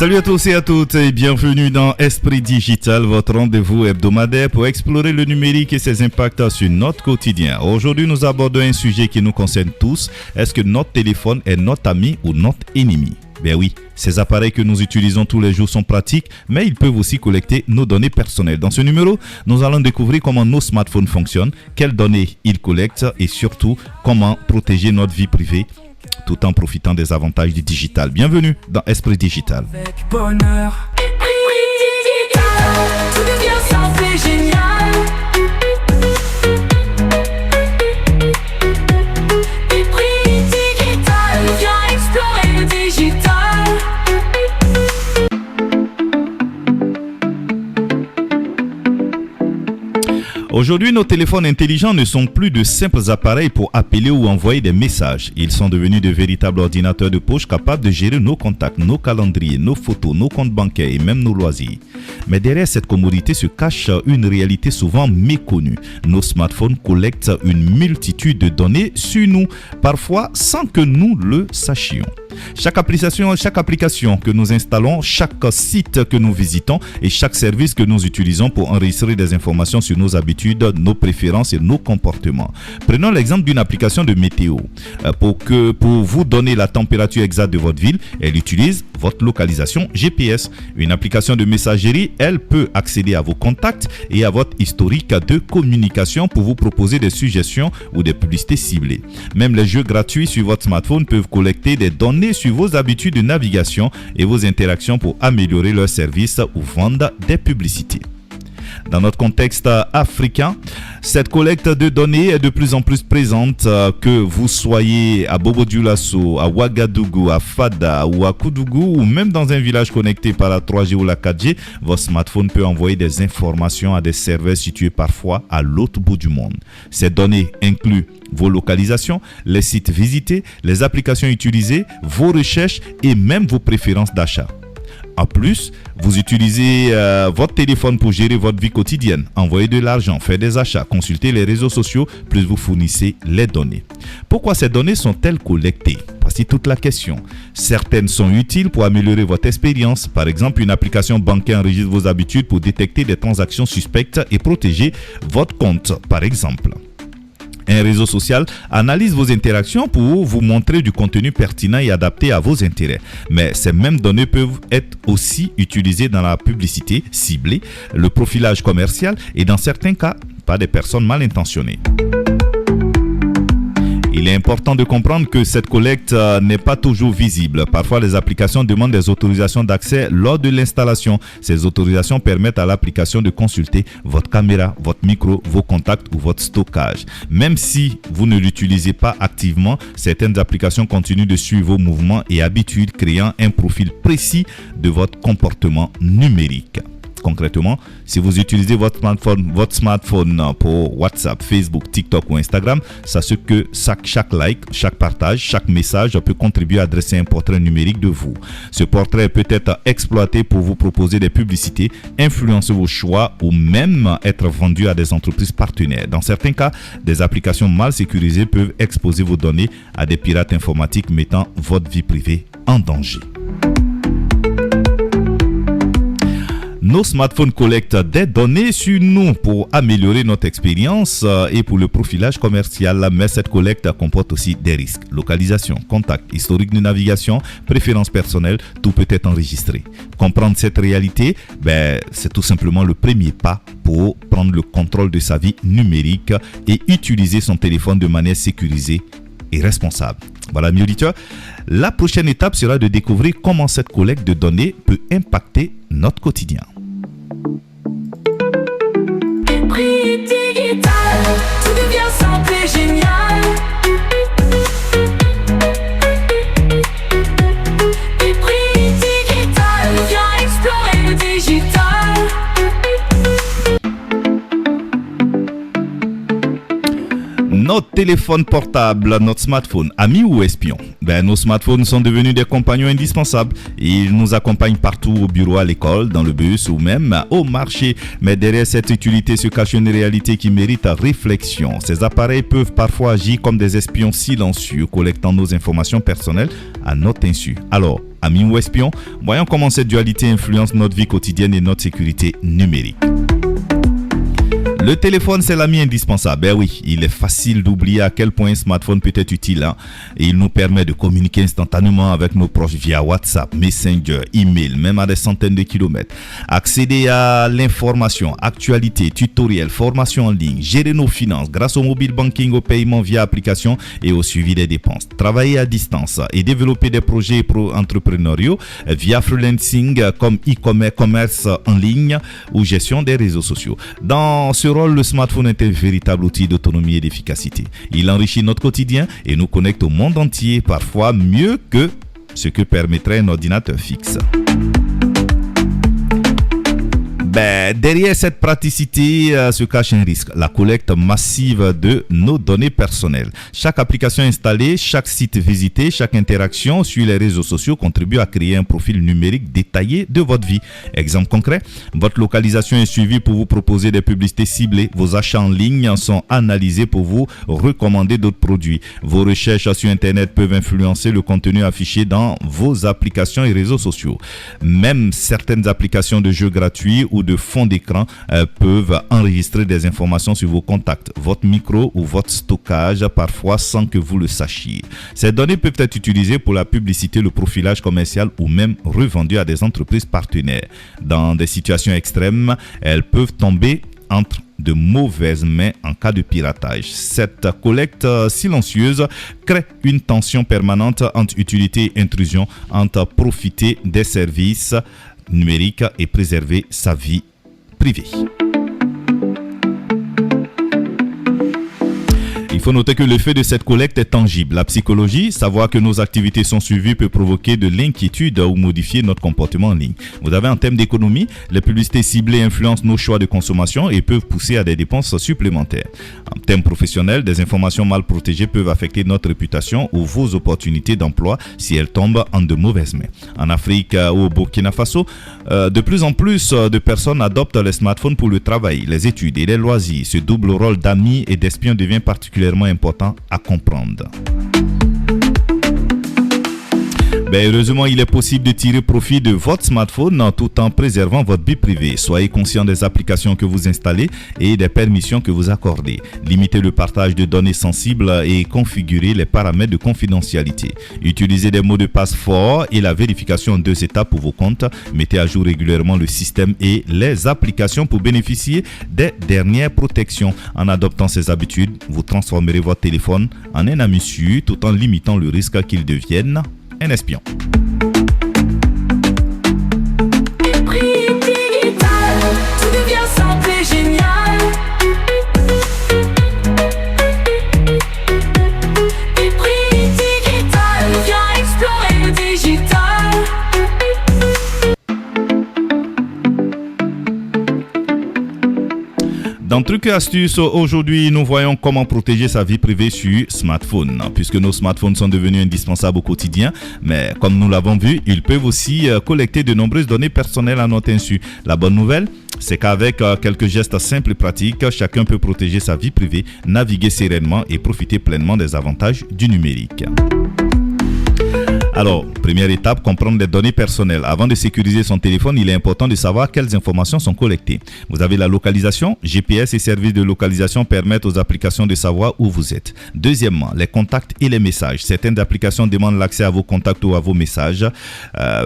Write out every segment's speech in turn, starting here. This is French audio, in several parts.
Salut à tous et à toutes et bienvenue dans Esprit Digital, votre rendez-vous hebdomadaire pour explorer le numérique et ses impacts sur notre quotidien. Aujourd'hui, nous abordons un sujet qui nous concerne tous. Est-ce que notre téléphone est notre ami ou notre ennemi? Ben oui, ces appareils que nous utilisons tous les jours sont pratiques, mais ils peuvent aussi collecter nos données personnelles. Dans ce numéro, nous allons découvrir comment nos smartphones fonctionnent, quelles données ils collectent et surtout comment protéger notre vie privée tout en profitant des avantages du digital. Bienvenue dans Esprit Digital. Avec bonheur, tout devient simple et génial. Esprit Digital, viens explorer le digital. Aujourd'hui, nos téléphones intelligents ne sont plus de simples appareils pour appeler ou envoyer des messages. Ils sont devenus de véritables ordinateurs de poche capables de gérer nos contacts, nos calendriers, nos photos, nos comptes bancaires et même nos loisirs. Mais derrière cette commodité se cache une réalité souvent méconnue. Nos smartphones collectent une multitude de données sur nous, parfois sans que nous le sachions. Chaque application que nous installons, chaque site que nous visitons et chaque service que nous utilisons pour enregistrer des informations sur nos habitudes, nos préférences et nos comportements. Prenons l'exemple d'une application de météo. Pour vous donner la température exacte de votre ville, elle utilise votre localisation GPS. Une application de messagerie, elle peut accéder à vos contacts et à votre historique de communication pour vous proposer des suggestions ou des publicités ciblées. Même les jeux gratuits sur votre smartphone peuvent collecter des données sur vos habitudes de navigation et vos interactions pour améliorer leurs services ou vendre des publicités. Dans notre contexte africain, cette collecte de données est de plus en plus présente, que vous soyez à Bobo-Dioulasso, à Ouagadougou, à Fada ou à Koudougou ou même dans un village connecté par la 3G ou la 4G, votre smartphone peut envoyer des informations à des serveurs situés parfois à l'autre bout du monde. Ces données incluent vos localisations, les sites visités, les applications utilisées, vos recherches et même vos préférences d'achat. En plus, vous utilisez votre téléphone pour gérer votre vie quotidienne, envoyer de l'argent, faire des achats, consulter les réseaux sociaux, plus vous fournissez les données. Pourquoi ces données sont-elles collectées? Voici toute la question. Certaines sont utiles pour améliorer votre expérience. Par exemple, une application bancaire enregistre vos habitudes pour détecter des transactions suspectes et protéger votre compte, par exemple. Un réseau social analyse vos interactions pour vous montrer du contenu pertinent et adapté à vos intérêts. Mais ces mêmes données peuvent être aussi utilisées dans la publicité ciblée, le profilage commercial et dans certains cas par des personnes mal intentionnées. Il est important de comprendre que cette collecte n'est pas toujours visible. Parfois, les applications demandent des autorisations d'accès lors de l'installation. Ces autorisations permettent à l'application de consulter votre caméra, votre micro, vos contacts ou votre stockage. Même si vous ne l'utilisez pas activement, certaines applications continuent de suivre vos mouvements et habitudes, créant un profil précis de votre comportement numérique. Concrètement, si vous utilisez votre smartphone pour WhatsApp, Facebook, TikTok ou Instagram, sachez que chaque like, chaque partage, chaque message peut contribuer à dresser un portrait numérique de vous. Ce portrait peut être exploité pour vous proposer des publicités, influencer vos choix ou même être vendu à des entreprises partenaires. Dans certains cas, des applications mal sécurisées peuvent exposer vos données à des pirates informatiques mettant votre vie privée en danger. Nos smartphones collectent des données sur nous pour améliorer notre expérience et pour le profilage commercial, mais cette collecte comporte aussi des risques. Localisation, contact, historique de navigation, préférences personnelles, tout peut être enregistré. Comprendre cette réalité, c'est tout simplement le premier pas pour prendre le contrôle de sa vie numérique et utiliser son téléphone de manière sécurisée et responsable. Voilà, mes auditeurs, la prochaine étape sera de découvrir comment cette collecte de données peut impacter notre quotidien. Esprit Digital, tout devient simple et génial. Esprit Digital, viens explorer le digital. Notre téléphone portable, notre smartphone, ami ou espion? Nos smartphones sont devenus des compagnons indispensables. Ils nous accompagnent partout, au bureau, à l'école, dans le bus ou même au marché. Mais derrière cette utilité se cache une réalité qui mérite réflexion. Ces appareils peuvent parfois agir comme des espions silencieux, collectant nos informations personnelles à notre insu. Alors, Amis ou espions, voyons comment cette dualité influence notre vie quotidienne et notre sécurité numérique. Le téléphone, c'est l'ami indispensable. Ben oui, il est facile d'oublier à quel point un smartphone peut être utile. Et il nous permet de communiquer instantanément avec nos proches via WhatsApp, Messenger, email, même à des centaines de kilomètres. Accéder à l'information, actualité, tutoriels, formation en ligne, gérer nos finances grâce au mobile banking, au paiement via application et au suivi des dépenses. Travailler à distance et développer des projets entrepreneuriaux via freelancing comme e-commerce en ligne ou gestion des réseaux sociaux. Dans ce rôle, le smartphone est un véritable outil d'autonomie et d'efficacité. Il enrichit notre quotidien et nous connecte au monde entier, parfois mieux que ce que permettrait un ordinateur fixe. Derrière cette praticité se cache un risque, la collecte massive de nos données personnelles. Chaque application installée, chaque site visité, chaque interaction sur les réseaux sociaux contribue à créer un profil numérique détaillé de votre vie. Exemple concret, votre localisation est suivie pour vous proposer des publicités ciblées. Vos achats en ligne sont analysés pour vous recommander d'autres produits. Vos recherches sur Internet peuvent influencer le contenu affiché dans vos applications et réseaux sociaux. Même certaines applications de jeux gratuits ou de fond d'écran peuvent enregistrer des informations sur vos contacts, votre micro ou votre stockage, parfois sans que vous le sachiez. Ces données peuvent être utilisées pour la publicité, le profilage commercial ou même revendues à des entreprises partenaires. Dans des situations extrêmes, elles peuvent tomber entre de mauvaises mains en cas de piratage. Cette collecte silencieuse crée une tension permanente entre utilité et intrusion, entre profiter des services numérique et préserver sa vie privée. Il faut noter que l'effet de cette collecte est tangible. La psychologie, savoir que nos activités sont suivies peut provoquer de l'inquiétude ou modifier notre comportement en ligne. Vous avez en termes d'économie, les publicités ciblées influencent nos choix de consommation et peuvent pousser à des dépenses supplémentaires. En termes professionnels, des informations mal protégées peuvent affecter notre réputation ou vos opportunités d'emploi si elles tombent en de mauvaises mains. En Afrique ou au Burkina Faso, de plus en plus de personnes adoptent les smartphones pour le travail, les études et les loisirs. Ce double rôle d'amis et d'espion devient particulièrement important à comprendre. Heureusement, il est possible de tirer profit de votre smartphone tout en préservant votre vie privée. Soyez conscient des applications que vous installez et des permissions que vous accordez. Limitez le partage de données sensibles et configurez les paramètres de confidentialité. Utilisez des mots de passe forts et la vérification en 2 étapes pour vos comptes. Mettez à jour régulièrement le système et les applications pour bénéficier des dernières protections. En adoptant ces habitudes, vous transformerez votre téléphone en un ami sûr tout en limitant le risque qu'il devienne un espion. Et prix digital, tout devient simple et génial. Et prix digital, viens explorer le digital. Dans Trucs et Astuces, aujourd'hui, nous voyons comment protéger sa vie privée sur smartphone. Puisque nos smartphones sont devenus indispensables au quotidien, mais comme nous l'avons vu, ils peuvent aussi collecter de nombreuses données personnelles à notre insu. La bonne nouvelle, c'est qu'avec quelques gestes simples et pratiques, chacun peut protéger sa vie privée, naviguer sereinement et profiter pleinement des avantages du numérique. Alors, première étape, comprendre les données personnelles. Avant de sécuriser son téléphone, il est important de savoir quelles informations sont collectées. Vous avez la localisation. GPS et services de localisation permettent aux applications de savoir où vous êtes. Deuxièmement, les contacts et les messages. Certaines applications demandent l'accès à vos contacts ou à vos messages.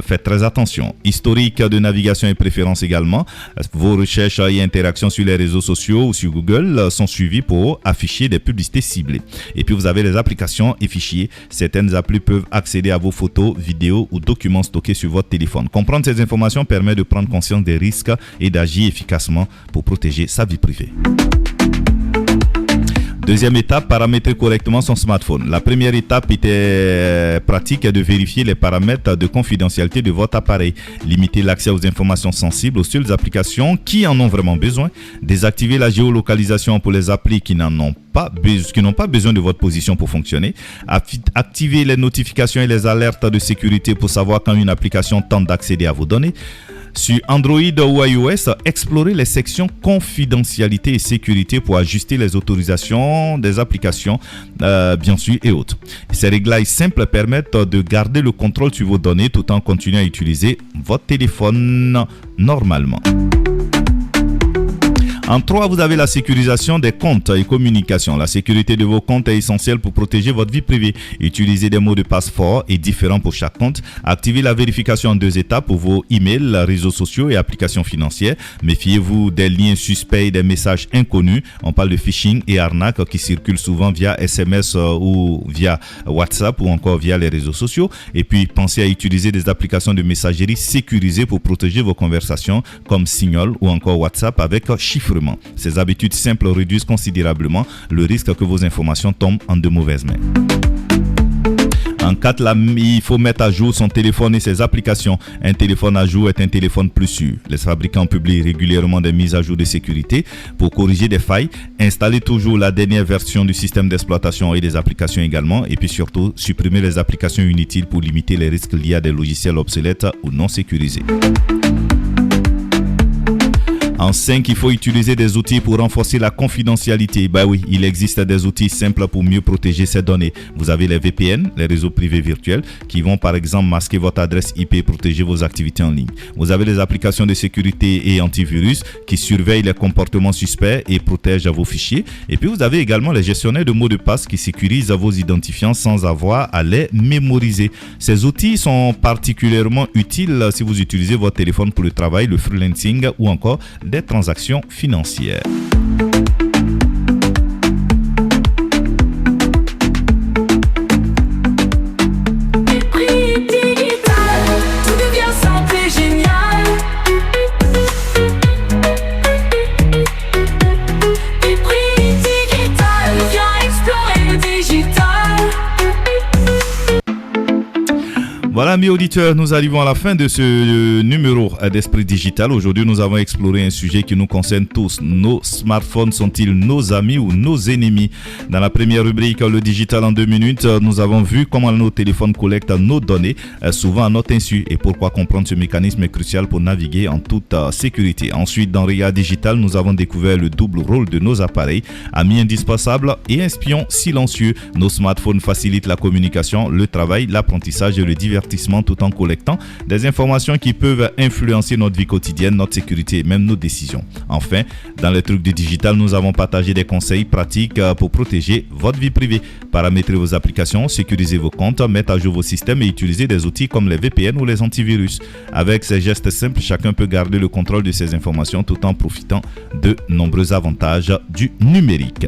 Faites très attention. Historique de navigation et préférences également. Vos recherches et interactions sur les réseaux sociaux ou sur Google sont suivies pour afficher des publicités ciblées. Et puis, vous avez les applications et fichiers. Certaines applis peuvent accéder à vos photos, vidéos ou documents stockés sur votre téléphone. Comprendre ces informations permet de prendre conscience des risques et d'agir efficacement pour protéger sa vie privée. Deuxième étape, paramétrer correctement son smartphone. La première étape était pratique de vérifier les paramètres de confidentialité de votre appareil. Limiter l'accès aux informations sensibles aux seules applications qui en ont vraiment besoin. Désactiver la géolocalisation pour les applis qui n'ont pas besoin de votre position pour fonctionner. Activer les notifications et les alertes de sécurité pour savoir quand une application tente d'accéder à vos données. Sur Android ou iOS, explorez les sections confidentialité et sécurité pour ajuster les autorisations des applications, bien sûr, et autres. Ces réglages simples permettent de garder le contrôle sur vos données tout en continuant à utiliser votre téléphone normalement. En 3, vous avez la sécurisation des comptes et communications. La sécurité de vos comptes est essentielle pour protéger votre vie privée. Utilisez des mots de passe forts et différents pour chaque compte. Activez la vérification en 2 étapes pour vos emails, réseaux sociaux et applications financières. Méfiez-vous des liens suspects et des messages inconnus. On parle de phishing et arnaques qui circulent souvent via SMS ou via WhatsApp ou encore via les réseaux sociaux. Et puis, pensez à utiliser des applications de messagerie sécurisées pour protéger vos conversations comme Signal ou encore WhatsApp avec chiffrement. Ces habitudes simples réduisent considérablement le risque que vos informations tombent en de mauvaises mains. En 4, il faut mettre à jour son téléphone et ses applications. Un téléphone à jour est un téléphone plus sûr. Les fabricants publient régulièrement des mises à jour de sécurité pour corriger des failles. Installez toujours la dernière version du système d'exploitation et des applications également. Et puis surtout, supprimez les applications inutiles pour limiter les risques liés à des logiciels obsolètes ou non sécurisés. En 5, il faut utiliser des outils pour renforcer la confidentialité. Oui, il existe des outils simples pour mieux protéger ces données. Vous avez les VPN, les réseaux privés virtuels, qui vont par exemple masquer votre adresse IP et protéger vos activités en ligne. Vous avez les applications de sécurité et antivirus qui surveillent les comportements suspects et protègent vos fichiers. Et puis vous avez également les gestionnaires de mots de passe qui sécurisent vos identifiants sans avoir à les mémoriser. Ces outils sont particulièrement utiles si vous utilisez votre téléphone pour le travail, le freelancing ou encore des transactions financières. Voilà, amis auditeurs, nous arrivons à la fin de ce numéro d'Esprit Digital. Aujourd'hui, nous avons exploré un sujet qui nous concerne tous. Nos smartphones sont-ils nos amis ou nos ennemis? Dans la première rubrique, le digital en 2 minutes, nous avons vu comment nos téléphones collectent nos données, souvent à notre insu, et pourquoi comprendre ce mécanisme est crucial pour naviguer en toute sécurité. Ensuite, dans Ria Digital, nous avons découvert le double rôle de nos appareils, amis indispensables et espions silencieux. Nos smartphones facilitent la communication, le travail, l'apprentissage et le divertissement tout en collectant des informations qui peuvent influencer notre vie quotidienne, notre sécurité et même nos décisions. Enfin, dans les trucs du digital, nous avons partagé des conseils pratiques pour protéger votre vie privée. Paramétrer vos applications, sécuriser vos comptes, mettre à jour vos systèmes et utiliser des outils comme les VPN ou les antivirus. Avec ces gestes simples, chacun peut garder le contrôle de ses informations tout en profitant de nombreux avantages du numérique.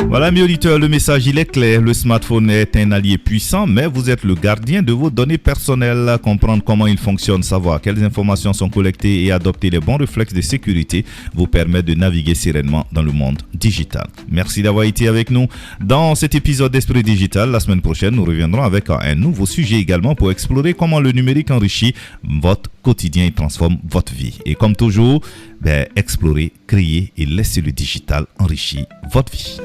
Voilà, mes auditeurs, le message il est clair. Le smartphone est un allié puissant, mais vous êtes le gardien de vos données personnelles. Comprendre comment il fonctionne, savoir quelles informations sont collectées et adopter les bons réflexes de sécurité vous permet de naviguer sereinement dans le monde digital. Merci d'avoir été avec nous dans cet épisode d'Esprit Digital. La semaine prochaine, nous reviendrons avec un nouveau sujet également pour explorer comment le numérique enrichit votre quotidien et transforme votre vie. Et comme toujours, explorez, créez et laissez le digital enrichir votre vie.